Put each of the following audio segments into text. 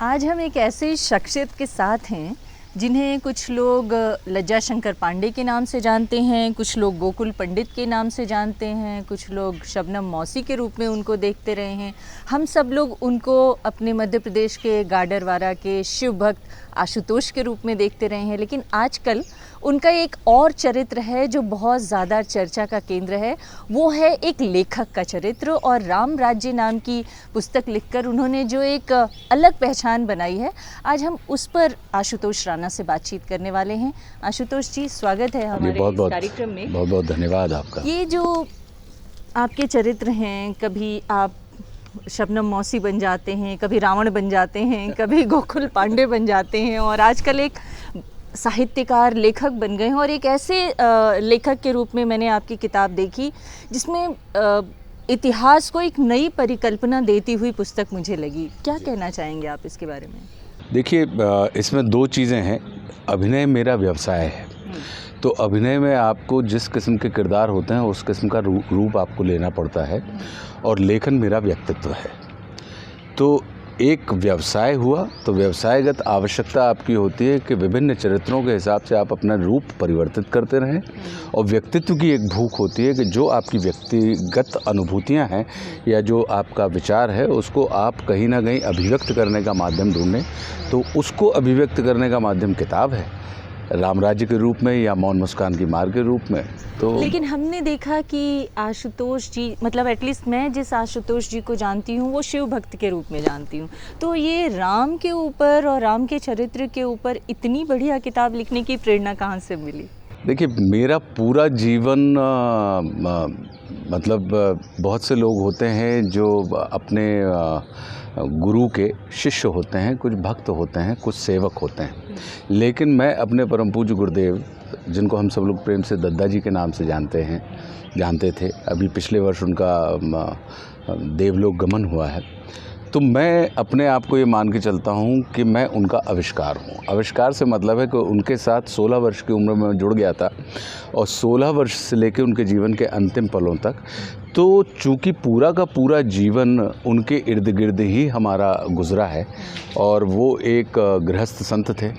आज हम एक ऐसे शख्सियत के साथ हैं जिन्हें कुछ लोग लज्जा शंकर पांडे के नाम से जानते हैं, कुछ लोग गोकुल पंडित के नाम से जानते हैं, कुछ लोग शबनम मौसी के रूप में उनको देखते रहे हैं। हम सब लोग उनको अपने मध्य प्रदेश के गाडरवारा के शिव भक्त आशुतोष के रूप में देखते रहे हैं। लेकिन आजकल उनका एक और चरित्र है जो बहुत ज़्यादा चर्चा का केंद्र है। वो है एक लेखक का चरित्र, और राम राज्य नाम की पुस्तक लिखकर उन्होंने जो एक अलग पहचान बनाई है, आज हम उस पर आशुतोष राणा से बातचीत करने वाले हैं। आशुतोष जी, स्वागत है हमारे इस कार्यक्रम में। बहुत बहुत धन्यवाद आपका। ये जो आपके चरित्र हैं, कभी आप शबनम मौसी बन जाते हैं, कभी रावण बन जाते हैं, कभी गोकुल पांडे बन जाते हैं, और आजकल एक साहित्यकार लेखक बन गए हैं। और एक ऐसे लेखक के रूप में मैंने आपकी किताब देखी जिसमें इतिहास को एक नई परिकल्पना देती हुई पुस्तक मुझे लगी। क्या कहना चाहेंगे आप इसके बारे में? देखिए, इसमें दो चीज़ें हैं। अभिनय मेरा व्यवसाय है, तो अभिनय में आपको जिस किस्म के किरदार होते हैं उस किस्म का रूप आपको लेना पड़ता है, और लेखन मेरा व्यक्तित्व है। तो एक व्यवसाय हुआ तो व्यवसायगत आवश्यकता आपकी होती है कि विभिन्न चरित्रों के हिसाब से आप अपना रूप परिवर्तित करते रहें, और व्यक्तित्व की एक भूख होती है कि जो आपकी व्यक्तिगत अनुभूतियां हैं या जो आपका विचार है उसको आप कहीं ना कहीं अभिव्यक्त करने का माध्यम ढूंढें। तो उसको अभिव्यक्त करने का माध्यम किताब है, राम राज्य के रूप में या मौन मुस्कान की मार के रूप में। तो लेकिन हमने देखा कि आशुतोष जी, मतलब एटलीस्ट मैं जिस आशुतोष जी को जानती हूँ वो शिव भक्त के रूप में जानती हूँ। तो ये राम के ऊपर और राम के चरित्र के ऊपर इतनी बढ़िया किताब लिखने की प्रेरणा कहाँ से मिली? देखिए, मेरा पूरा जीवन मतलब बहुत से लोग होते हैं जो अपने गुरु के शिष्य होते हैं, कुछ भक्त होते हैं, कुछ सेवक होते हैं। लेकिन मैं अपने परम पूज्य गुरुदेव, जिनको हम सब लोग प्रेम से दद्दा जी के नाम से जानते थे, अभी पिछले वर्ष उनका देवलोक गमन हुआ है, तो मैं अपने आप को ये मान के चलता हूँ कि मैं उनका आविष्कार हूँ। आविष्कार से मतलब है कि उनके साथ 16 वर्ष की उम्र में मैं जुड़ गया था, और 16 वर्ष से लेकर उनके जीवन के अंतिम पलों तक। तो चूँकि पूरा का पूरा जीवन उनके इर्द गिर्द ही हमारा गुजरा है, और वो एक गृहस्थ संत थे,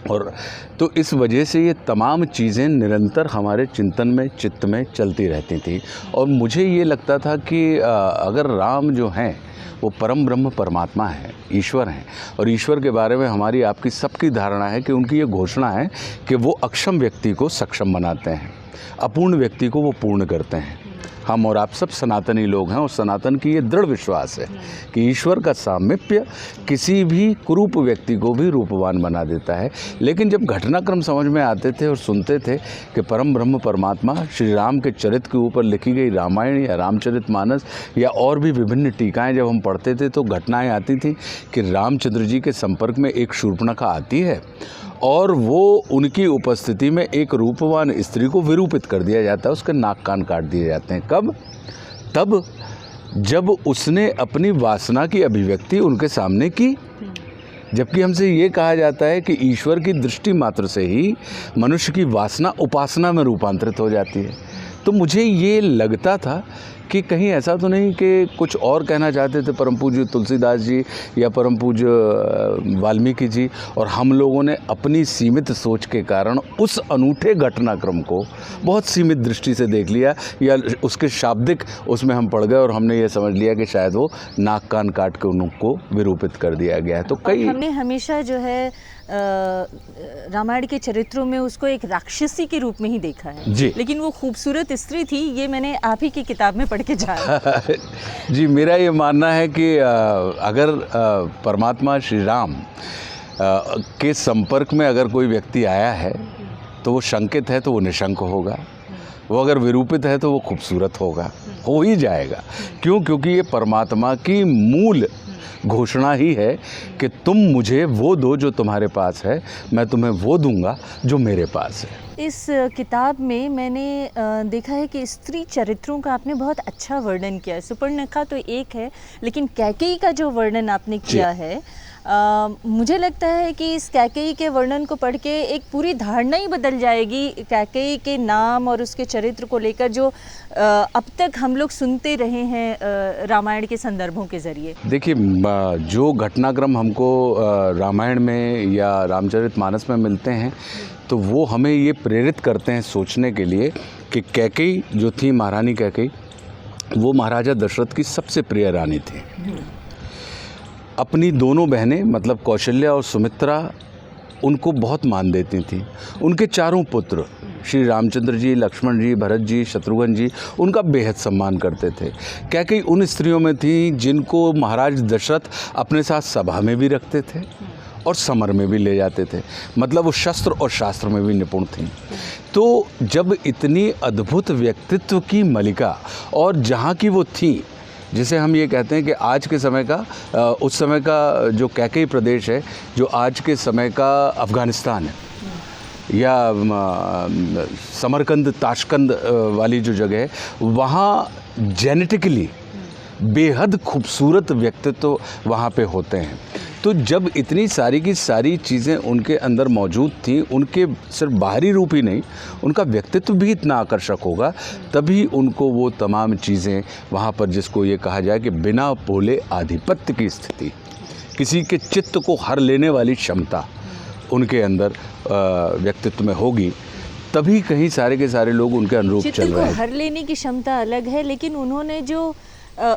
और तो इस वजह से ये तमाम चीज़ें निरंतर हमारे चिंतन में, चित्त में चलती रहती थी। और मुझे ये लगता था कि अगर राम जो हैं वो परम ब्रह्म परमात्मा है, ईश्वर हैं, और ईश्वर के बारे में हमारी आपकी सबकी धारणा है कि उनकी ये घोषणा है कि वो अक्षम व्यक्ति को सक्षम बनाते हैं, अपूर्ण व्यक्ति को वो पूर्ण करते हैं। हम और आप सब सनातनी लोग हैं, और सनातन की ये दृढ़ विश्वास है कि ईश्वर का सामीप्य किसी भी कुरूप व्यक्ति को भी रूपवान बना देता है। लेकिन जब घटनाक्रम समझ में आते थे और सुनते थे कि परम ब्रह्म परमात्मा श्री राम के चरित्र के ऊपर लिखी गई रामायण या रामचरितमानस या और भी विभिन्न टीकाएँ जब हम पढ़ते थे, तो घटनाएँ आती थी कि रामचंद्र जी के संपर्क में एक शूर्पणखा आती है, और वो उनकी उपस्थिति में एक रूपवान स्त्री को विरूपित कर दिया जाता है, उसके नाक कान काट दिए जाते हैं। कब? तब जब उसने अपनी वासना की अभिव्यक्ति उनके सामने की। जबकि हमसे ये कहा जाता है कि ईश्वर की दृष्टि मात्र से ही मनुष्य की वासना उपासना में रूपांतरित हो जाती है। तो मुझे ये लगता था कि कहीं ऐसा तो नहीं कि कुछ और कहना चाहते थे परम पूज्य तुलसीदास जी या परम पूज्य वाल्मीकि जी, और हम लोगों ने अपनी सीमित सोच के कारण उस अनूठे घटनाक्रम को बहुत सीमित दृष्टि से देख लिया, या उसके शाब्दिक उसमें हम पड़ गए, और हमने ये समझ लिया कि शायद वो नाक कान काट के उनको विरूपित कर दिया गया है। तो कई हमने हमेशा जो है रामायण के चरित्रों में उसको एक राक्षसी के रूप में ही देखा है जी। लेकिन वो खूबसूरत स्त्री थी, ये मैंने आप ही की किताब में पढ़ के जाना। जी, मेरा ये मानना है कि अगर परमात्मा श्री राम के संपर्क में अगर कोई व्यक्ति आया है तो वो शंकित है तो वो निशंक होगा, वो अगर विरूपित है तो वो खूबसूरत होगा, हो ही जाएगा। क्यों? क्योंकि ये परमात्मा की मूल घोषणा ही है कि तुम मुझे वो दो जो तुम्हारे पास है, मैं तुम्हें वो दूंगा जो मेरे पास है। इस किताब में मैंने देखा है कि स्त्री चरित्रों का आपने बहुत अच्छा वर्णन किया है। सुपर्णखा तो एक है, लेकिन कैकेयी का जो वर्णन आपने किया है, मुझे लगता है कि इस कैकेयी के वर्णन को पढ़ के एक पूरी धारणा ही बदल जाएगी कैकेयी के नाम और उसके चरित्र को लेकर, जो अब तक हम लोग सुनते रहे हैं रामायण के संदर्भों के ज़रिए। देखिए, जो घटनाक्रम हमको रामायण में या रामचरितमानस में मिलते हैं, तो वो हमें ये प्रेरित करते हैं सोचने के लिए कि कैकेयी जो थी, महारानी कैकेयी, वो महाराजा दशरथ की सबसे प्रिय रानी थी। अपनी दोनों बहनें मतलब कौशल्या और सुमित्रा उनको बहुत मान देती थीं। उनके चारों पुत्र श्री रामचंद्र जी, लक्ष्मण जी, भरत जी, शत्रुघ्न जी उनका बेहद सम्मान करते थे। कैकेयी उन स्त्रियों में थी जिनको महाराज दशरथ अपने साथ सभा में भी रखते थे और समर में भी ले जाते थे, मतलब वो शस्त्र और शास्त्र में भी निपुण थीं। तो जब इतनी अद्भुत व्यक्तित्व की मलिका और जहाँ की वो थी, जिसे हम ये कहते हैं कि आज के समय का उस समय का जो कैकेयी प्रदेश है, जो आज के समय का अफ़गानिस्तान है या समरकंद ताशकंद वाली जो जगह है, वहाँ जेनेटिकली बेहद खूबसूरत व्यक्तित्व वहाँ पे होते हैं। तो जब इतनी सारी की सारी चीज़ें उनके अंदर मौजूद थी, उनके सिर्फ बाहरी रूप ही नहीं, उनका व्यक्तित्व भी इतना आकर्षक होगा, तभी उनको वो तमाम चीज़ें वहाँ पर, जिसको ये कहा जाए कि बिना बोले आधिपत्य की स्थिति, किसी के चित्त को हर लेने वाली क्षमता उनके अंदर व्यक्तित्व में होगी, तभी कहीं सारे के सारे लोग उनके अनुरूप चल रहे हैं। चित्त को हर लेने की क्षमता अलग है, लेकिन उन्होंने जो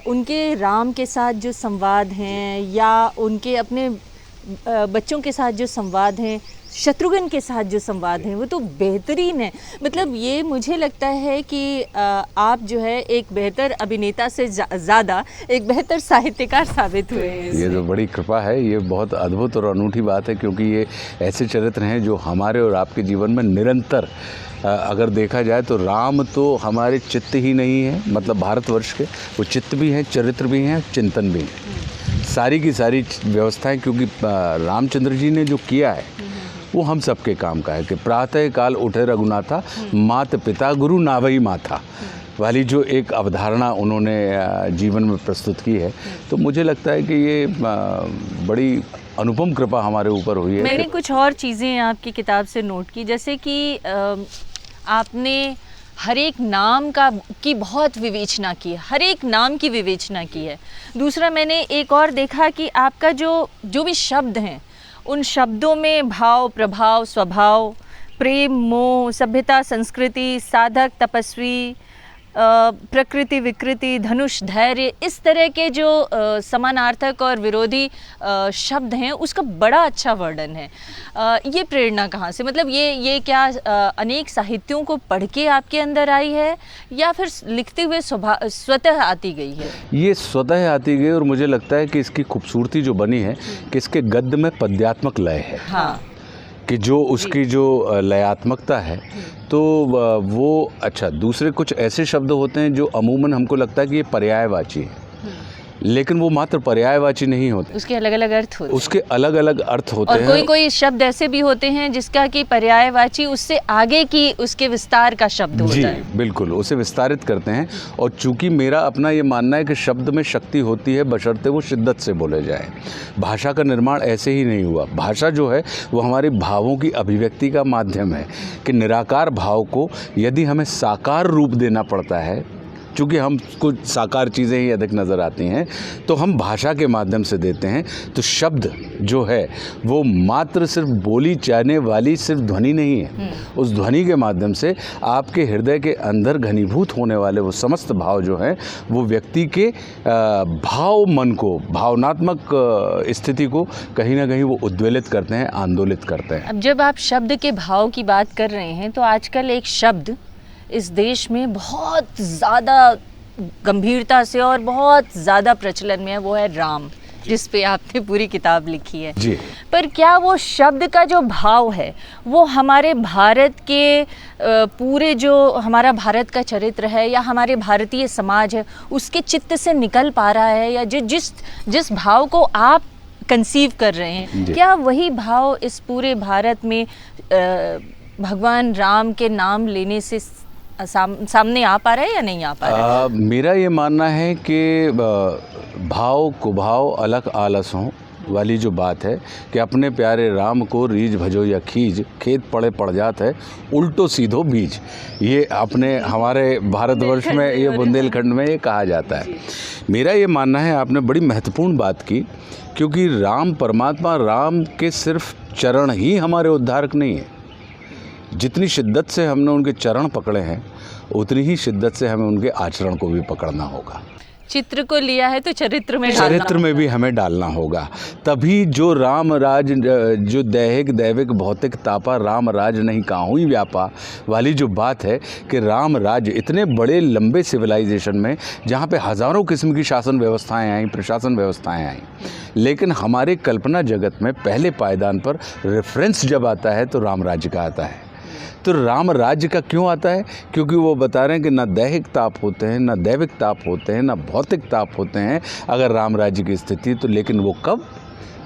उनके राम के साथ जो संवाद हैं या उनके अपने बच्चों के साथ जो संवाद हैं, शत्रुघ्न के साथ जो संवाद हैं, वो तो बेहतरीन है। मतलब ये मुझे लगता है कि आप जो है एक बेहतर अभिनेता से ज़्यादा एक बेहतर साहित्यकार साबित हुए हैं। ये तो बड़ी कृपा है, ये बहुत अद्भुत और अनूठी बात है, क्योंकि ये ऐसे चरित्र हैं जो हमारे और आपके जीवन में निरंतर, अगर देखा जाए तो राम तो हमारे चित्त ही नहीं है, मतलब भारतवर्ष के वो चित्त भी हैं, चरित्र भी हैं, चिंतन भी हैं, सारी की सारी व्यवस्थाएं, क्योंकि रामचंद्र जी ने जो किया है वो हम सबके काम का है कि प्रातः काल उठे रघुनाथा, मात पिता गुरु नावई माथा वाली जो एक अवधारणा उन्होंने जीवन में प्रस्तुत की है। तो मुझे लगता है कि ये बड़ी अनुपम कृपा हमारे ऊपर हुई है। मैंने कुछ और चीज़ें आपकी किताब से नोट की, जैसे कि आपने हर एक नाम की बहुत विवेचना की है, हर एक नाम की विवेचना की है। दूसरा, मैंने एक और देखा कि आपका जो भी शब्द हैं, उन शब्दों में भाव, प्रभाव, स्वभाव, प्रेम, मोह, सभ्यता, संस्कृति, साधक, तपस्वी, प्रकृति, विकृति, धनुष, धैर्य, इस तरह के जो समानार्थक और विरोधी शब्द हैं, उसका बड़ा अच्छा वर्णन है। ये प्रेरणा कहाँ से, मतलब ये क्या अनेक साहित्यों को पढ़ के आपके अंदर आई है या फिर लिखते हुए स्वतः आती गई है? ये स्वतः आती गई, और मुझे लगता है कि इसकी खूबसूरती जो बनी है कि इसके गद्य में पद्यात्मक लय है। हाँ, कि जो उसकी जो लयात्मकता है, तो वो अच्छा, दूसरे कुछ ऐसे शब्द होते हैं जो अमूमन हमको लगता है कि ये पर्यायवाची है, लेकिन वो मात्र पर्यायवाची नहीं होते, उसके अलग अलग अर्थ होते हैं। उसके अलग अलग अर्थ होते हैं, और कोई शब्द ऐसे भी होते हैं जिसका कि पर्यायवाची उससे आगे की उसके विस्तार का शब्द होता है। जी बिल्कुल, उसे विस्तारित करते हैं। और चूंकि मेरा अपना ये मानना है कि शब्द में शक्ति होती है बशर्ते वो शिद्दत से बोले जाए। भाषा का निर्माण ऐसे ही नहीं हुआ। भाषा जो है वो हमारे भावों की अभिव्यक्ति का माध्यम है, कि निराकार भाव को यदि हमें साकार रूप देना पड़ता है, चूँकि हमको साकार चीज़ें ही अधिक नज़र आती हैं, तो हम भाषा के माध्यम से देते हैं। तो शब्द जो है वो मात्र सिर्फ बोली जाने वाली सिर्फ ध्वनि नहीं है, उस ध्वनि के माध्यम से आपके हृदय के अंदर घनीभूत होने वाले वो समस्त भाव जो हैं, वो व्यक्ति के भाव मन को, भावनात्मक स्थिति को कहीं ना कहीं वो उद्वेलित करते हैं, आंदोलित करते हैं। अब जब आप शब्द के भाव की बात कर रहे हैं, तो आजकल एक शब्द इस देश में बहुत ज़्यादा गंभीरता से और बहुत ज़्यादा प्रचलन में है, वो है राम, जिस पे आपने पूरी किताब लिखी है जी। पर क्या वो शब्द का जो भाव है वो हमारे भारत के पूरे जो हमारा भारत का चरित्र है या हमारे भारतीय समाज है उसके चित्त से निकल पा रहा है, या जिस भाव को आप कंसीव कर रहे हैं, क्या वही भाव इस पूरे भारत में भगवान राम के नाम लेने से सामने आ पा रहा है या नहीं आ पा रहा है? मेरा ये मानना है कि भाव कुभाव अलग आलस हों वाली जो बात है कि अपने प्यारे राम को रीझ भजो या खींच, खेत पड़े पड़ जात है उल्टो सीधो बीज, ये अपने हमारे भारतवर्ष में, ये बुंदेलखंड में ये कहा जाता है। मेरा ये मानना है, आपने बड़ी महत्वपूर्ण बात की, क्योंकि राम परमात्मा, राम के सिर्फ चरण ही हमारे उद्धारक नहीं है। जितनी शिद्दत से हमने उनके चरण पकड़े हैं उतनी ही शिद्दत से हमें उनके आचरण को भी पकड़ना होगा। चित्र को लिया है तो चरित्र में भी हमें डालना होगा, तभी जो राम राज, जो दैहिक दैविक भौतिक तापा राम राज नहीं काहू ही व्यापा वाली जो बात है कि राम राज इतने बड़े लंबे सिविलाइजेशन में जहाँ पे हज़ारों किस्म की शासन व्यवस्थाएं आई, प्रशासन व्यवस्थाएं आई, लेकिन हमारे कल्पना जगत में पहले पायदान पर रेफरेंस जब आता है तो राम राज्य का आता है। तो राम राज्य का क्यों आता है? क्योंकि वो बता रहे हैं कि ना दैहिक ताप होते हैं, ना दैविक ताप होते हैं, ना भौतिक ताप होते हैं अगर राम राज्य की स्थिति, तो लेकिन वो कब?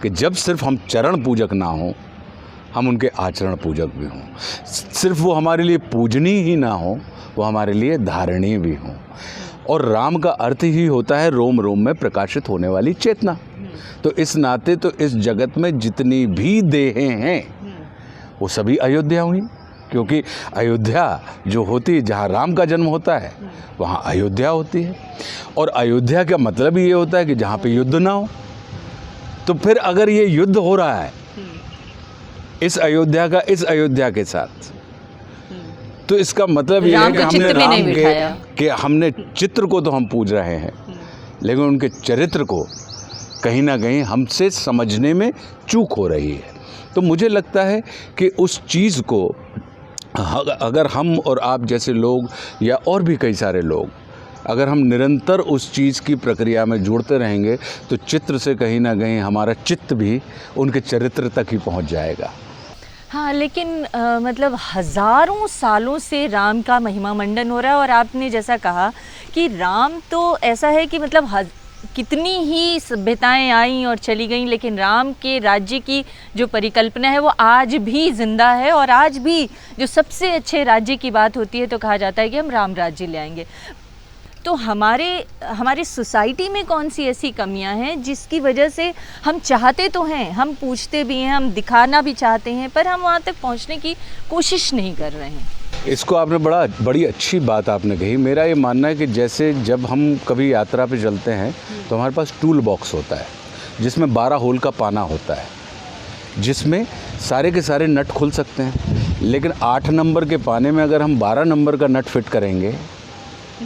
कि जब सिर्फ हम चरण पूजक ना हों, हम उनके आचरण पूजक भी हों। सिर्फ वो हमारे लिए पूजनीय ही ना हो, वो हमारे लिए धारणीय भी हों। और राम का अर्थ ही होता है रोम रोम में प्रकाशित होने वाली चेतना। तो इस नाते तो इस जगत में जितनी भी देहें हैं वो सभी अयोध्या हुई, क्योंकि अयोध्या जो होती है, जहाँ राम का जन्म होता है वहाँ अयोध्या होती है। और अयोध्या का मतलब ये होता है कि जहाँ पे युद्ध ना हो। तो फिर अगर ये युद्ध हो रहा है इस अयोध्या के साथ, तो इसका मतलब ये है कि हमने राम के हमने चित्र को तो हम पूज रहे हैं, लेकिन उनके चरित्र को कहीं ना कहीं हमसे समझने में चूक हो रही है। तो मुझे लगता है कि उस चीज़ को अगर हम और आप जैसे लोग या और भी कई सारे लोग, अगर हम निरंतर उस चीज़ की प्रक्रिया में जुड़ते रहेंगे तो चित्र से कहीं ना कहीं हमारा चित्त भी उनके चरित्र तक ही पहुंच जाएगा। हाँ, लेकिन मतलब हज़ारों सालों से राम का महिमा मंडन हो रहा है, और आपने जैसा कहा कि राम तो ऐसा है कि मतलब कितनी ही सभ्यताएं आईं और चली गईं, लेकिन राम के राज्य की जो परिकल्पना है वो आज भी जिंदा है। और आज भी जो सबसे अच्छे राज्य की बात होती है तो कहा जाता है कि हम राम राज्य ले आएंगे। तो हमारी सोसाइटी में कौन सी ऐसी कमियां हैं जिसकी वजह से हम चाहते तो हैं, हम पूछते भी हैं, हम दिखाना भी चाहते हैं, पर हम वहाँ तक पहुँचने की कोशिश नहीं कर रहे हैं? इसको आपने बड़ी अच्छी बात आपने कही। मेरा ये मानना है कि जैसे जब हम कभी यात्रा पे चलते हैं तो हमारे पास टूल बॉक्स होता है जिसमें 12 होल का पाना होता है, जिसमें सारे के सारे नट खुल सकते हैं। लेकिन 8 नंबर के पाने में अगर हम 12 नंबर का नट फिट करेंगे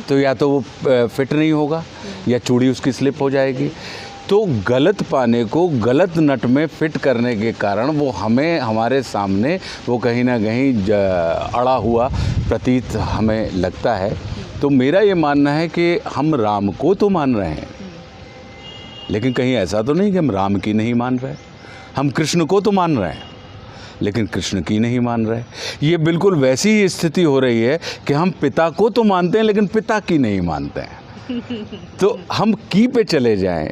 तो या तो वो फिट नहीं होगा या चूड़ी उसकी स्लिप हो जाएगी। तो गलत पाने को गलत नट में फिट करने के कारण वो हमें हमारे सामने वो कहीं ना कहीं अड़ा हुआ प्रतीत हमें लगता है। तो मेरा ये मानना है कि हम राम को तो मान रहे हैं, लेकिन कहीं ऐसा तो नहीं कि हम राम की नहीं मान रहे। हम कृष्ण को तो मान रहे हैं लेकिन कृष्ण की नहीं मान रहे। ये बिल्कुल वैसी ही स्थिति हो रही है कि हम पिता को तो मानते हैं लेकिन पिता की नहीं मानते हैं। तो हम की पे चले जाएं।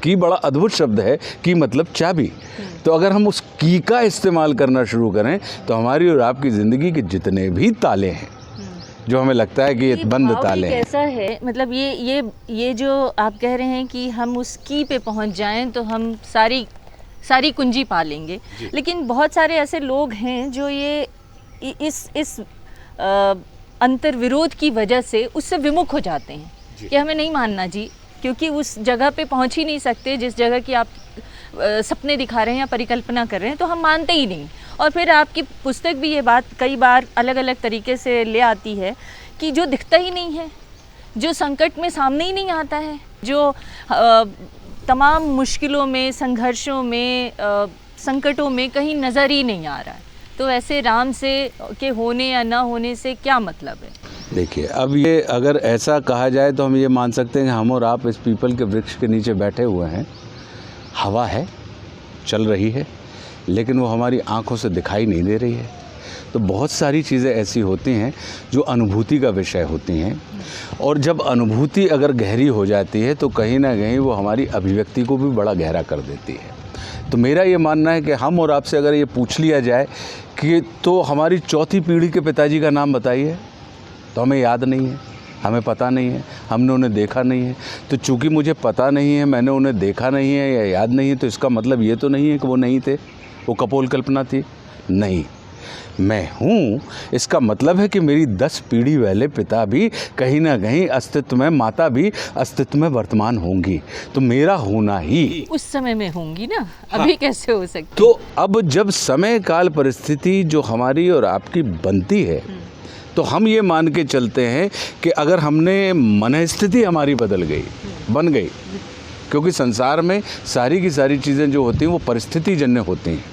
की बड़ा अद्भुत शब्द है, की मतलब चाबी। तो अगर हम उस की का इस्तेमाल करना शुरू करें तो हमारी और आपकी ज़िंदगी के जितने भी ताले हैं जो हमें लगता है कि ये बंद ताले हैं। कैसा है, मतलब ये जो आप कह रहे हैं कि हम उस की पे पहुंच जाएं तो हम सारी कुंजी पा लेंगे, लेकिन बहुत सारे ऐसे लोग हैं जो ये इस अंतर विरोध की वजह से उससे विमुख हो जाते हैं कि हमें नहीं मानना जी, क्योंकि उस जगह पे पहुंच ही नहीं सकते जिस जगह की आप सपने दिखा रहे हैं या परिकल्पना कर रहे हैं, तो हम मानते ही नहीं। और फिर आपकी पुस्तक भी ये बात कई बार अलग अलग तरीके से ले आती है कि जो दिखता ही नहीं है, जो संकट में सामने ही नहीं आता है, जो तमाम मुश्किलों में, संघर्षों में, संकटों में कहीं नज़र ही नहीं आ रहा है, तो ऐसे राम से के होने या ना होने से क्या मतलब है? देखिए, अब ये अगर ऐसा कहा जाए तो हम ये मान सकते हैं कि हम और आप इस पीपल के वृक्ष के नीचे बैठे हुए हैं, हवा है, चल रही है, लेकिन वो हमारी आँखों से दिखाई नहीं दे रही है। तो बहुत सारी चीज़ें ऐसी होती हैं जो अनुभूति का विषय होती हैं, और जब अनुभूति अगर गहरी हो जाती है तो कहीं ना कहीं वो हमारी अभिव्यक्ति को भी बड़ा गहरा कर देती है। तो मेरा ये मानना है कि हम और आपसे अगर ये पूछ लिया जाए कि तो हमारी चौथी पीढ़ी के पिताजी का नाम बताइए, तो हमें याद नहीं है, हमें पता नहीं है, हमने उन्हें देखा नहीं है। तो चूँकि मुझे पता नहीं है, मैंने उन्हें देखा नहीं है या याद नहीं है, तो इसका मतलब ये तो नहीं है कि वो नहीं थे, वो कपोल कल्पना थी। नहीं, मैं हूँ, इसका मतलब है कि मेरी 10 पीढ़ी वाले पिता भी कहीं ना कहीं अस्तित्व में, माता भी अस्तित्व में वर्तमान होंगी। तो मेरा होना ही उस समय में होंगी ना, अभी कैसे हो सकती? तो अब जब समय काल परिस्थिति जो हमारी और आपकी बनती है, तो हम ये मान के चलते हैं कि अगर हमने मनस्थिति हमारी बदल गई, बन गई, क्योंकि संसार में सारी की सारी चीज़ें जो होती हैं वो परिस्थिति जन्य होती हैं।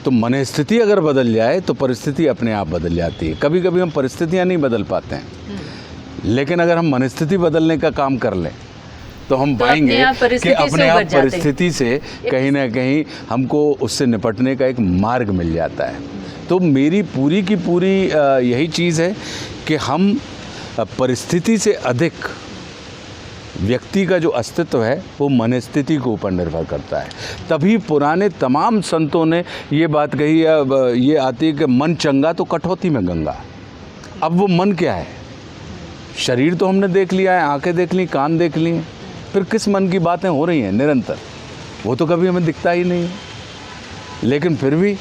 तो मनस्थिति अगर बदल जाए तो परिस्थिति अपने आप बदल जाती है। कभी कभी हम परिस्थितियाँ नहीं बदल पाते हैं, लेकिन अगर हम मनस्थिति बदलने का काम कर लें तो हम पाएंगे कि अपने आप परिस्थिति से कहीं ना कहीं हमको उससे निपटने का एक मार्ग मिल जाता है। तो मेरी पूरी की पूरी यही चीज़ है कि हम परिस्थिति से अधिक व्यक्ति का जो अस्तित्व है वो मनस्थिति के ऊपर निर्भर करता है। तभी पुराने तमाम संतों ने ये बात कही, ये आती है कि मन चंगा तो कठौती में गंगा। अब वो मन क्या है? शरीर तो हमने देख लिया है, आंखें देख ली, कान देख लिए, फिर किस मन की बातें हो रही हैं निरंतर? वो तो कभी हमें दिखता ही नहीं है। लेकिन फिर भी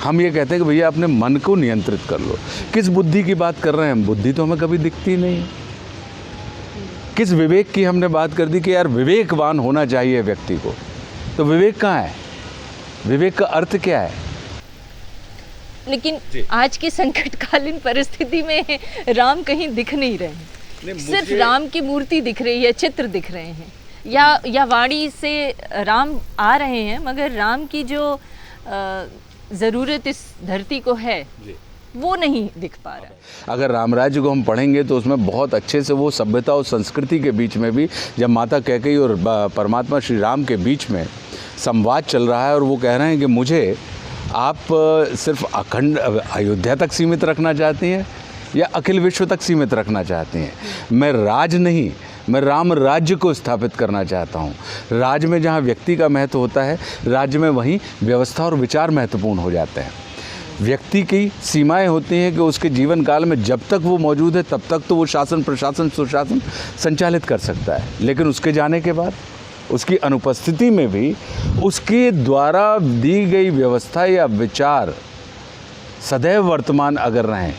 हम ये कहते हैं कि भैया अपने मन को नियंत्रित कर लो। किस बुद्धि की बात कर रहे हैं हम? बुद्धि तो हमें कभी दिखती नहीं है। किस विवेक की हमने बात कर दी कि यार विवेकवान होना चाहिए व्यक्ति को, तो विवेक कहाँ है? विवेक का अर्थ क्या है? लेकिन आज की संकटकालीन परिस्थिति में राम कहीं दिख नहीं रहे हैं। सिर्फ राम की मूर्ति दिख रही है, चित्र दिख रहे हैं, या वाणी से राम आ रहे हैं, मगर राम की जो ज़रूरत इस धरती को है वो नहीं दिख पा रहा है। अगर राम राज्य को हम पढ़ेंगे तो उसमें बहुत अच्छे से वो सभ्यता और संस्कृति के बीच में भी, जब माता कैकेयी और परमात्मा श्री राम के बीच में संवाद चल रहा है और वो कह रहे हैं कि मुझे आप सिर्फ अखंड अयोध्या तक सीमित रखना चाहती हैं या अखिल विश्व तक सीमित रखना चाहती हैं? मैं राज नहीं, मैं राम राज्य को स्थापित करना चाहता हूँ। राज्य में जहाँ व्यक्ति का महत्व होता है, राज्य में वहीं व्यवस्था और विचार महत्वपूर्ण हो जाते हैं। व्यक्ति की सीमाएं होती हैं कि उसके जीवन काल में जब तक वो मौजूद है तब तक तो वो शासन, प्रशासन, सुशासन संचालित कर सकता है, लेकिन उसके जाने के बाद, उसकी अनुपस्थिति में भी उसके द्वारा दी गई व्यवस्था या विचार सदैव वर्तमान अगर रहें,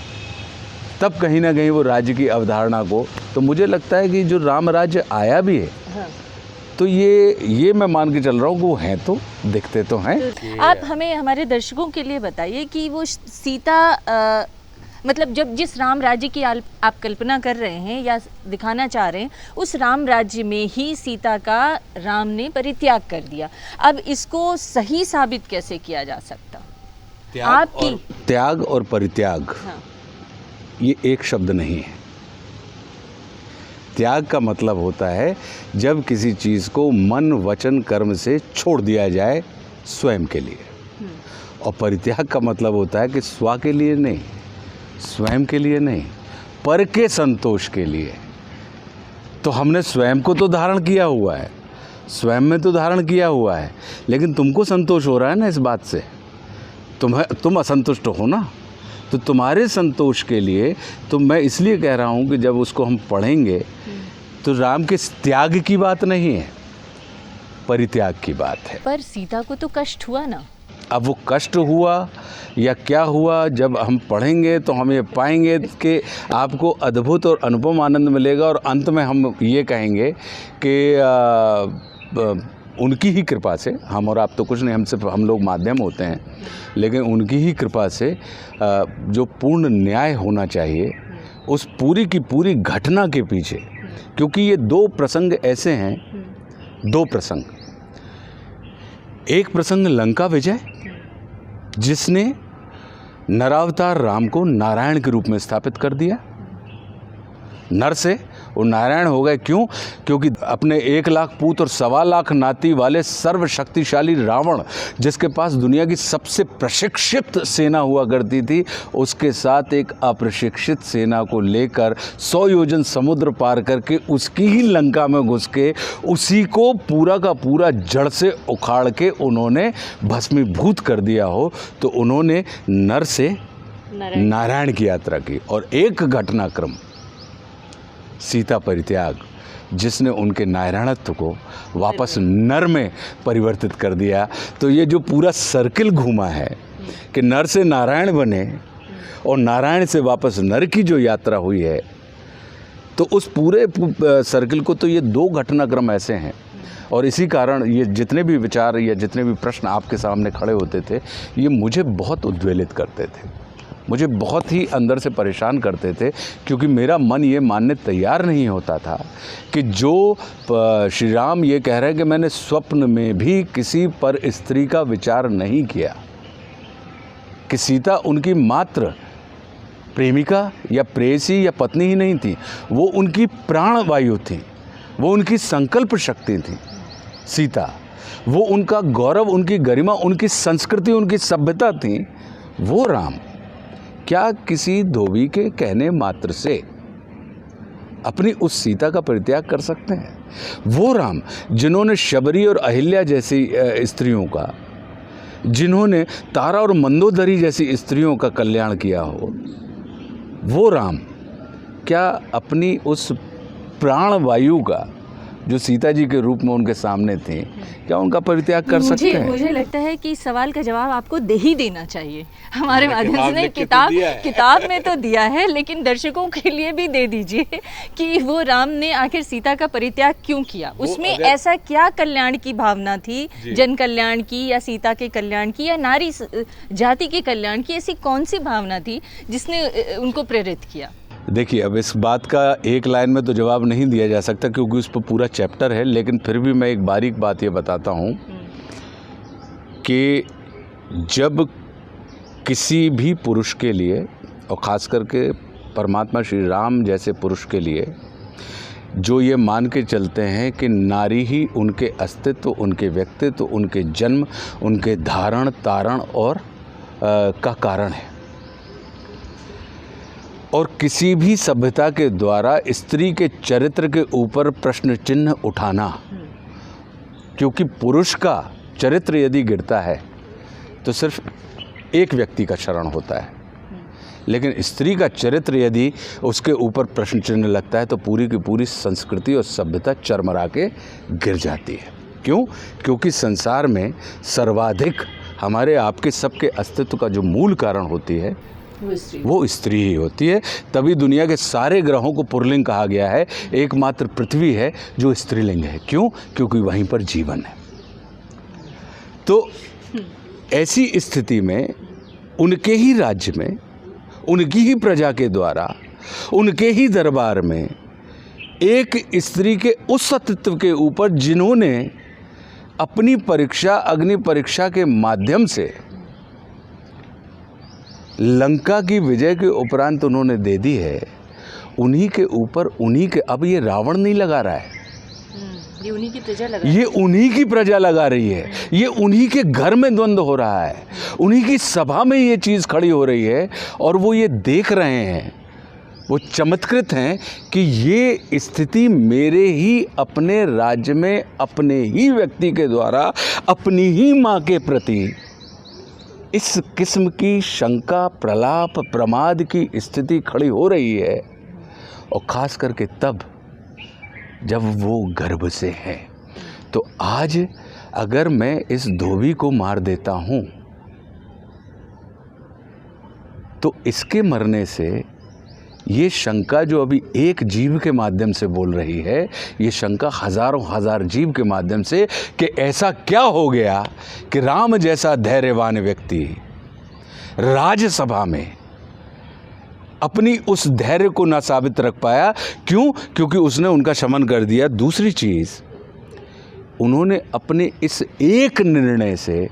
तब कहीं ना कहीं वो राज्य की अवधारणा को, तो मुझे लगता है कि जो राम राज्य आया भी है, हाँ। तो ये मैं मान के चल रहा हूँ कि वो हैं, तो दिखते तो हैं। आप हमें, हमारे दर्शकों के लिए बताइए कि वो सीता मतलब जब जिस राम राज्य की आप कल्पना कर रहे हैं या दिखाना चाह रहे हैं, उस राम राज्य में ही सीता का राम ने परित्याग कर दिया। अब इसको सही साबित कैसे किया जा सकता? त्याग और परित्याग, हाँ। ये एक शब्द नहीं है। त्याग का मतलब होता है जब किसी चीज़ को मन, वचन, कर्म से छोड़ दिया जाए स्वयं के लिए, और परित्याग का मतलब होता है कि स्व के लिए नहीं, स्वयं के लिए नहीं, पर के संतोष के लिए। तो हमने स्वयं को तो धारण किया हुआ है, स्वयं में तो धारण किया हुआ है, लेकिन तुमको संतोष हो रहा है ना इस बात से, तुम असंतुष्ट हो ना, तो तुम्हारे संतोष के लिए तो मैं इसलिए कह रहा हूँ कि जब उसको हम पढ़ेंगे तो राम के त्याग की बात नहीं है, परित्याग की बात है। पर सीता को तो कष्ट हुआ ना। अब वो कष्ट हुआ या क्या हुआ, जब हम पढ़ेंगे तो हम ये पाएंगे कि आपको अद्भुत और अनुपम आनंद मिलेगा, और अंत में हम ये कहेंगे कि उनकी ही कृपा से, हम और आप तो कुछ नहीं, हम लोग माध्यम होते हैं, लेकिन उनकी ही कृपा से जो पूर्ण न्याय होना चाहिए उस पूरी की पूरी घटना के पीछे, क्योंकि ये दो प्रसंग ऐसे हैं, दो प्रसंग, एक प्रसंग लंका विजय जिसने नरावतार राम को नारायण के रूप में स्थापित कर दिया, नर से वो नारायण हो गए। क्यों? क्योंकि अपने 1 लाख पूत और 1.25 लाख नाती वाले सर्वशक्तिशाली रावण, जिसके पास दुनिया की सबसे प्रशिक्षित सेना हुआ करती थी, उसके साथ एक अप्रशिक्षित सेना को लेकर 100 योजन समुद्र पार करके उसकी ही लंका में घुस के उसी को पूरा का पूरा जड़ से उखाड़ के उन्होंने भस्मीभूत कर दिया हो, तो उन्होंने नर से नारायण की यात्रा की। और एक घटनाक्रम सीता परित्याग, जिसने उनके नारायणत्व को वापस नर में परिवर्तित कर दिया। तो ये जो पूरा सर्किल घूमा है कि नर से नारायण बने और नारायण से वापस नर की जो यात्रा हुई है, तो उस पूरे सर्किल को तो ये 2 घटनाक्रम ऐसे हैं। और इसी कारण ये जितने भी विचार या जितने भी प्रश्न आपके सामने खड़े होते थे, ये मुझे बहुत उद्वेलित करते थे, मुझे बहुत ही अंदर से परेशान करते थे, क्योंकि मेरा मन ये मानने तैयार नहीं होता था कि जो श्री राम ये कह रहे हैं कि मैंने स्वप्न में भी किसी पर स्त्री का विचार नहीं किया, कि सीता उनकी मात्र प्रेमिका या प्रेयसी या पत्नी ही नहीं थी, वो उनकी प्राणवायु थी, वो उनकी संकल्प शक्ति थी सीता, वो उनका गौरव, उनकी गरिमा, उनकी संस्कृति, उनकी सभ्यता थी। वो राम क्या किसी धोबी के कहने मात्र से अपनी उस सीता का परित्याग कर सकते हैं? वो राम जिन्होंने शबरी और अहिल्या जैसी स्त्रियों का, जिन्होंने तारा और मंदोदरी जैसी स्त्रियों का कल्याण किया हो, वो राम क्या अपनी उस प्राणवायु का, जो सीता जी के रूप में उनके सामने थी, क्या उनका परित्याग कर सकते हैं? मुझे लगता है कि इस सवाल का जवाब आपको दे ही देना चाहिए हमारे माध्यम से। किताब में तो दिया है, लेकिन दर्शकों के लिए भी दे दीजिए कि वो राम ने आखिर सीता का परित्याग क्यों किया, उसमें ऐसा क्या कल्याण की भावना थी, जन कल्याण की या सीता के कल्याण की या नारी जाति के कल्याण की, ऐसी कौन सी भावना थी जिसने उनको प्रेरित किया? देखिए, अब इस बात का एक लाइन में तो जवाब नहीं दिया जा सकता, क्योंकि उस पर पूरा चैप्टर है, लेकिन फिर भी मैं एक बारीक बात ये बताता हूँ कि जब किसी भी पुरुष के लिए, और ख़ास करके परमात्मा श्री राम जैसे पुरुष के लिए, जो ये मान के चलते हैं कि नारी ही उनके अस्तित्व, उनके व्यक्तित्व, उनके जन्म, उनके धारण तारण और का कारण है, और किसी भी सभ्यता के द्वारा स्त्री के चरित्र के ऊपर प्रश्न चिन्ह उठाना, क्योंकि पुरुष का चरित्र यदि गिरता है तो सिर्फ एक व्यक्ति का शरण होता है, लेकिन स्त्री का चरित्र यदि उसके ऊपर प्रश्न चिन्ह लगता है तो पूरी की पूरी संस्कृति और सभ्यता चरमरा के गिर जाती है। क्यों? क्योंकि संसार में सर्वाधिक हमारे आपके सबके अस्तित्व का जो मूल कारण होती है वो स्त्री ही होती है। तभी दुनिया के सारे ग्रहों को पुल्लिंग कहा गया है, एकमात्र पृथ्वी है जो स्त्रीलिंग है। क्यों? क्योंकि वहीं पर जीवन है। तो ऐसी स्थिति में उनके ही राज्य में, उनकी ही प्रजा के द्वारा, उनके ही दरबार में एक स्त्री के उस अस्तित्व के ऊपर जिन्होंने अपनी परीक्षा, अग्नि परीक्षा के माध्यम से लंका की विजय के उपरांत उन्होंने दे दी है, उन्हीं के ऊपर, उन्हीं के, अब ये रावण नहीं लगा रहा है, ये उन्हीं की प्रजा लगा, ये उन्हीं की प्रजा लगा रही है, ये उन्हीं के घर में द्वंद्व हो रहा है, उन्हीं की सभा में ये चीज़ खड़ी हो रही है, और वो ये देख रहे हैं, वो चमत्कृत हैं कि ये स्थिति मेरे ही अपने राज्य में अपने ही व्यक्ति के द्वारा अपनी ही माँ के प्रति इस किस्म की शंका, प्रलाप, प्रमाद की स्थिति खड़ी हो रही है, और ख़ास करके तब जब वो गर्भ से है। तो आज अगर मैं इस धोबी को मार देता हूँ तो इसके मरने से ये शंका जो अभी एक जीव के माध्यम से बोल रही है, ये शंका हजारों हजार जीव के माध्यम से कि ऐसा क्या हो गया कि राम जैसा धैर्यवान व्यक्ति राज्यसभा में अपनी उस धैर्य को ना साबित रख पाया। क्यों? क्योंकि उसने उनका शमन कर दिया। दूसरी चीज़, उन्होंने अपने इस एक निर्णय से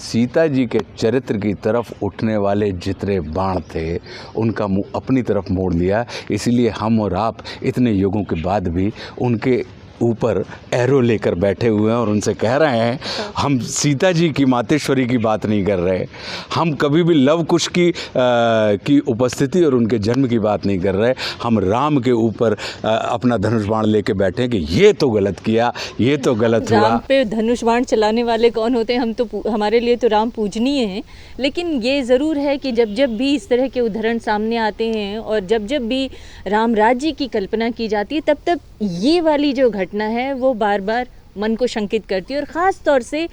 सीता जी के चरित्र की तरफ उठने वाले जितने बाण थे उनका मुंह अपनी तरफ मोड़ लिया। इसीलिए हम और आप इतने युगों के बाद भी उनके ऊपर एरो लेकर बैठे हुए हैं और उनसे कह रहे हैं हम सीता जी की मातेश्वरी की बात नहीं कर रहे, हम कभी भी लव कुश की उपस्थिति और उनके जन्म की बात नहीं कर रहे, हम राम के ऊपर अपना धनुष बाण लेके बैठे हैं कि ये तो गलत किया, ये तो गलत हुआ। राम पे धनुष बाण चलाने वाले कौन होते हैं? हम तो, हमारे लिए तो राम पूजनीय हैं। लेकिन ये ज़रूर है कि जब जब भी इस तरह के उदाहरण सामने आते हैं और जब जब भी राम राज्य की कल्पना की जाती है, तब तब ये वाली जो घटना है वो बार बार मन को शंकित करती है और ख़ास तौर से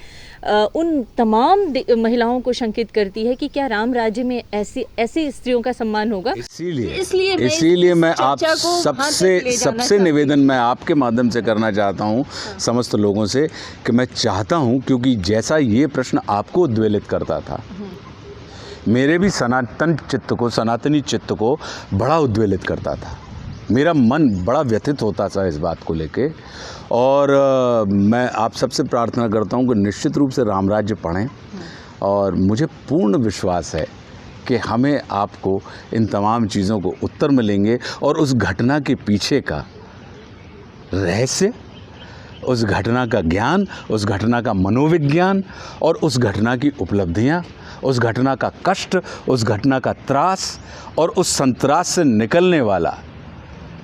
उन तमाम महिलाओं को शंकित करती है कि क्या राम राज्य में ऐसी स्त्रियों का सम्मान होगा। इसीलिए मैं आप सबसे निवेदन मैं आपके माध्यम से करना चाहता हूँ समस्त लोगों से कि मैं चाहता हूँ, क्योंकि जैसा ये प्रश्न आपको उद्वेलित करता था, मेरे भी सनातनी चित्त को बड़ा उद्वेलित करता था, मेरा मन बड़ा व्यथित होता था इस बात को लेके। और मैं आप सबसे प्रार्थना करता हूँ कि निश्चित रूप से राम राज्य पढ़ें और मुझे पूर्ण विश्वास है कि हमें आपको इन तमाम चीज़ों को उत्तर मिलेंगे और उस घटना के पीछे का रहस्य, उस घटना का ज्ञान, उस घटना का मनोविज्ञान और उस घटना की उपलब्धियाँ, उस घटना का कष्ट, उस घटना का त्रास और उस संत्रास से निकलने वाला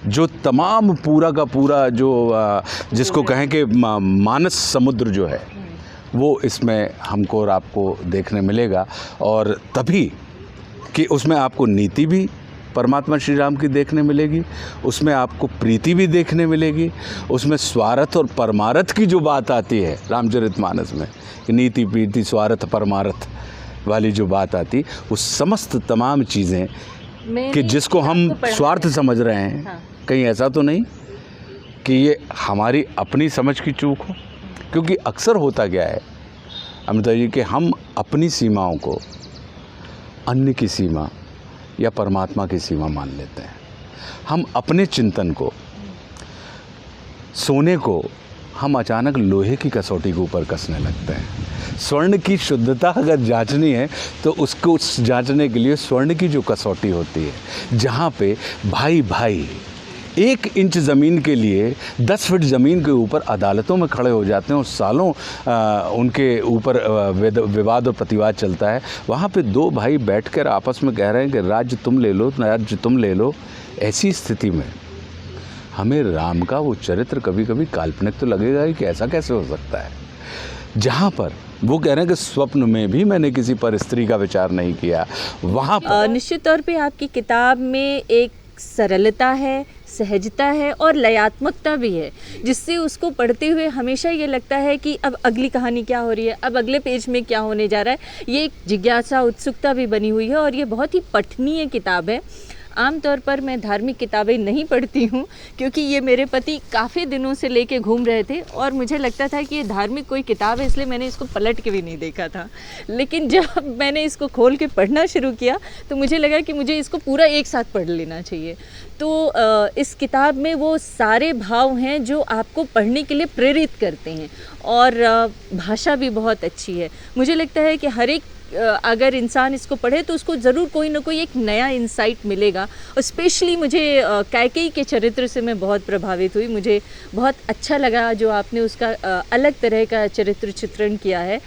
जो तमाम पूरा का पूरा जो जिसको कहें कि मानस समुद्र जो है वो इसमें हमको और आपको देखने मिलेगा। और तभी कि उसमें आपको नीति भी परमात्मा श्री राम की देखने मिलेगी, उसमें आपको प्रीति भी देखने मिलेगी, उसमें स्वार्थ और परमार्थ की जो बात आती है रामचरितमानस में, नीति प्रीति स्वार्थ परमार्थ वाली जो बात आती, वो समस्त तमाम चीज़ें कि जिसको हम स्वार्थ समझ रहे हैं, हाँ। कहीं ऐसा तो नहीं कि ये हमारी अपनी समझ की चूक हो, क्योंकि अक्सर होता क्या है अमृता जी कि हम अपनी सीमाओं को अन्य की सीमा या परमात्मा की सीमा मान लेते हैं। हम अपने चिंतन को, सोने को हम अचानक लोहे की कसौटी के ऊपर कसने लगते हैं। स्वर्ण की शुद्धता अगर जांचनी है तो उसको जांचने के लिए स्वर्ण की जो कसौटी होती है, जहाँ पे भाई भाई 1 इंच ज़मीन के लिए 10 फीट ज़मीन के ऊपर अदालतों में खड़े हो जाते हैं और सालों उनके ऊपर विवाद और प्रतिवाद चलता है, वहाँ पे 2 भाई बैठकर आपस में कह रहे हैं कि राज्य तुम ले लो, राज्य तुम ले लो। ऐसी स्थिति में हमें राम का वो चरित्र कभी कभी काल्पनिक तो लगेगा ही कि ऐसा कैसे हो सकता है, जहाँ पर वो कह रहे हैं कि स्वप्न में भी मैंने किसी पर स्त्री का विचार नहीं किया। वहाँ पर निश्चित तौर पे आपकी किताब में एक सरलता है, सहजता है और लयात्मकता भी है, जिससे उसको पढ़ते हुए हमेशा ये लगता है कि अब अगली कहानी क्या हो रही है, अब अगले पेज में क्या होने जा रहा है। ये एक जिज्ञासा, उत्सुकता भी बनी हुई है और ये बहुत ही पठनीय किताब है। आमतौर पर मैं धार्मिक किताबें नहीं पढ़ती हूँ क्योंकि ये मेरे पति काफ़ी दिनों से लेके घूम रहे थे और मुझे लगता था कि ये धार्मिक कोई किताब है, इसलिए मैंने इसको पलट के भी नहीं देखा था। लेकिन जब मैंने इसको खोल के पढ़ना शुरू किया तो मुझे लगा कि मुझे इसको पूरा एक साथ पढ़ लेना चाहिए। तो इस किताब में वो सारे भाव हैं जो आपको पढ़ने के लिए प्रेरित करते हैं और भाषा भी बहुत अच्छी है। मुझे लगता है कि हर एक अगर इंसान इसको पढ़े तो उसको ज़रूर कोई ना कोई एक नया इंसाइट मिलेगा। और स्पेशली मुझे कैकेयी के चरित्र से मैं बहुत प्रभावित हुई। मुझे बहुत अच्छा लगा जो आपने उसका अलग तरह का चरित्र चित्रण किया है।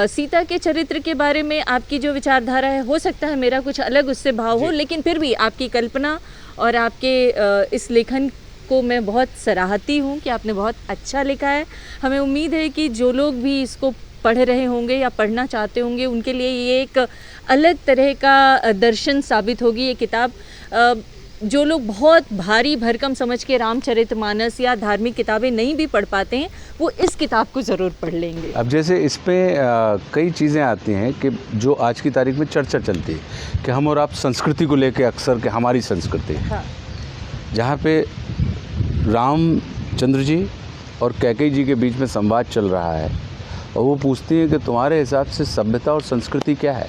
सीता के चरित्र के बारे में आपकी जो विचारधारा है, हो सकता है मेरा कुछ अलग उससे भाव हो, लेकिन फिर भी आपकी कल्पना और आपके इस लेखन को मैं बहुत सराहती हूँ कि आपने बहुत अच्छा लिखा है। हमें उम्मीद है कि जो लोग भी इसको पढ़ रहे होंगे या पढ़ना चाहते होंगे उनके लिए ये एक अलग तरह का दर्शन साबित होगी ये किताब। जो लोग बहुत भारी भरकम समझ के रामचरितमानस या धार्मिक किताबें नहीं भी पढ़ पाते हैं वो इस किताब को ज़रूर पढ़ लेंगे। अब जैसे इस पर कई चीज़ें आती हैं कि जो आज की तारीख में चर्चा चलती है कि हम और आप संस्कृति को लेकर अक्सर कि हमारी संस्कृति, हाँ। जहाँ पे रामचंद्र जी और कैकेयी जी के बीच में संवाद चल रहा है और वो पूछती है कि तुम्हारे हिसाब से सभ्यता और संस्कृति क्या है।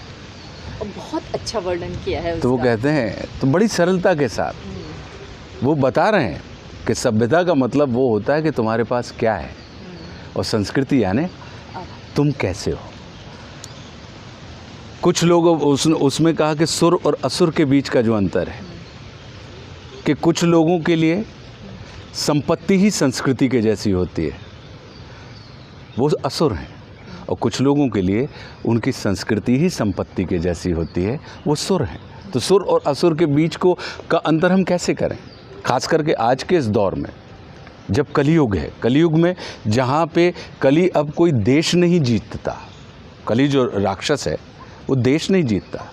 बहुत अच्छा वर्णन किया है उसका। तो वो कहते हैं, तो बड़ी सरलता के साथ वो बता रहे हैं कि सभ्यता का मतलब वो होता है कि तुम्हारे पास क्या है और संस्कृति यानी तुम कैसे हो। कुछ लोग उसमें कहा कि सुर और असुर के बीच का जो अंतर है, कि कुछ लोगों के लिए संपत्ति ही संस्कृति के जैसी होती है, वो असुर हैं, और कुछ लोगों के लिए उनकी संस्कृति ही संपत्ति के जैसी होती है, वो सुर हैं। तो सुर और असुर के बीच का अंतर हम कैसे करें, खास करके आज के इस दौर में जब कलियुग है। कलियुग में जहाँ पे कली अब कोई देश नहीं जीतता, कली जो राक्षस है वो देश नहीं जीतता,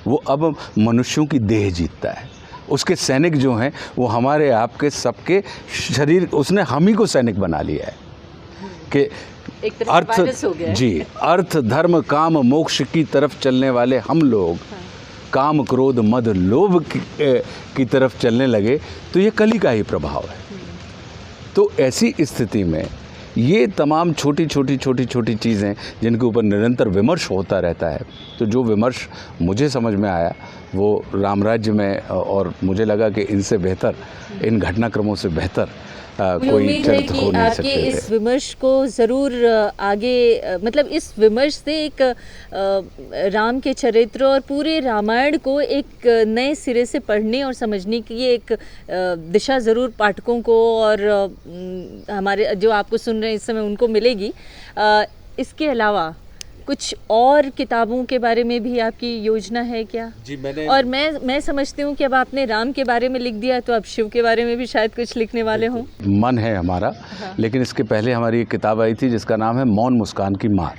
वो अब मनुष्यों की देह जीतता है। उसके सैनिक जो हैं वो हमारे आपके सबके शरीर, उसने हम ही को सैनिक बना लिया है कि एक तरह से वायरस हो गया है। जी, अर्थ धर्म काम मोक्ष की तरफ चलने वाले हम लोग काम क्रोध मद लोभ की तरफ चलने लगे, तो ये कली का ही प्रभाव है। तो ऐसी स्थिति में ये तमाम छोटी छोटी चीज़ें जिनके ऊपर निरंतर विमर्श होता रहता है, तो जो विमर्श मुझे समझ में आया वो राम राज्य में, और मुझे लगा कि इनसे बेहतर, इन घटनाक्रमों से बेहतर कोई चरित्र हो नहीं सकते थे। इस विमर्श को ज़रूर आगे, मतलब इस विमर्श से एक राम के चरित्र और पूरे रामायण को एक नए सिरे से पढ़ने और समझने की एक दिशा ज़रूर पाठकों को और हमारे जो आपको सुन रहे हैं इस समय उनको मिलेगी। इसके अलावा कुछ और किताबों के बारे में भी आपकी योजना है क्या? जी, मैंने, और मैं समझती हूँ कि अब आपने राम के बारे में लिख दिया तो अब शिव के बारे में भी शायद कुछ लिखने वाले हों। मन है हमारा। हाँ। लेकिन इसके पहले हमारी एक किताब आई थी जिसका नाम है मौन मुस्कान की मार।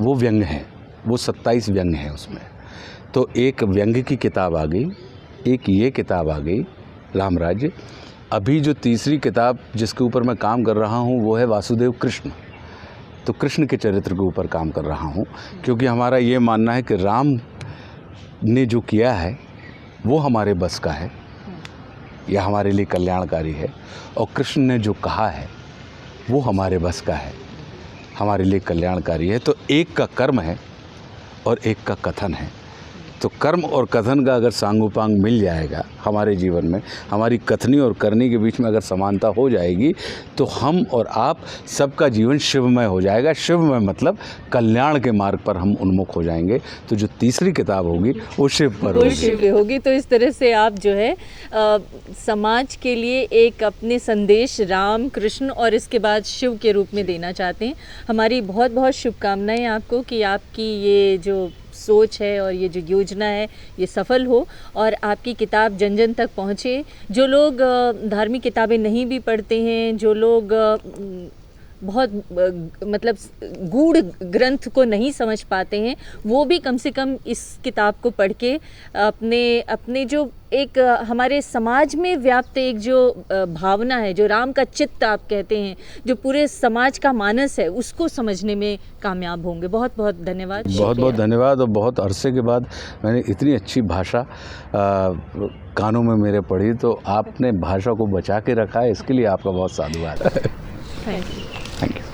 वो व्यंग्य है, वो 27 व्यंग्य हैं उसमें। तो एक व्यंग्य की किताब आ गई, एक ये किताब आ गई राम राज्य। अभी जो तीसरी किताब जिसके ऊपर मैं काम कर रहा हूँ वो है वासुदेव कृष्ण। तो कृष्ण के चरित्र के ऊपर काम कर रहा हूँ, क्योंकि हमारा ये मानना है कि राम ने जो किया है वो हमारे बस का है या हमारे लिए कल्याणकारी है, और कृष्ण ने जो कहा है वो हमारे बस का है, हमारे लिए कल्याणकारी है। तो एक का कर्म है और एक का कथन है। तो कर्म और कथन का अगर सांगोपांग मिल जाएगा हमारे जीवन में, हमारी कथनी और करनी के बीच में अगर समानता हो जाएगी, तो हम और आप सबका जीवन शिवमय हो जाएगा। शिवमय मतलब कल्याण के मार्ग पर हम उन्मुख हो जाएंगे। तो जो तीसरी किताब होगी वो शिव पर होगी। शिव पे होगी। तो इस तरह से आप जो है समाज के लिए एक अपने संदेश राम कृष्ण और इसके बाद शिव के रूप में देना चाहते हैं। हमारी बहुत बहुत शुभकामनाएं आपको कि आपकी ये जो सोच है और ये जो योजना है ये सफल हो और आपकी किताब जन जन तक पहुँचे। जो लोग धार्मिक किताबें नहीं भी पढ़ते हैं, जो लोग बहुत मतलब गूढ़ ग्रंथ को नहीं समझ पाते हैं, वो भी कम से कम इस किताब को पढ़ के अपने जो एक हमारे समाज में व्याप्त एक जो भावना है, जो राम का चित्त आप कहते हैं, जो पूरे समाज का मानस है, उसको समझने में कामयाब होंगे। बहुत बहुत धन्यवाद। बहुत बहुत धन्यवाद। और बहुत अरसे के बाद मैंने इतनी अच्छी भाषा कानों में मेरे पढ़ी, तो आपने भाषा को बचा के रखा है, इसके लिए आपका बहुत साधुवाद है। Thank you. Thank you.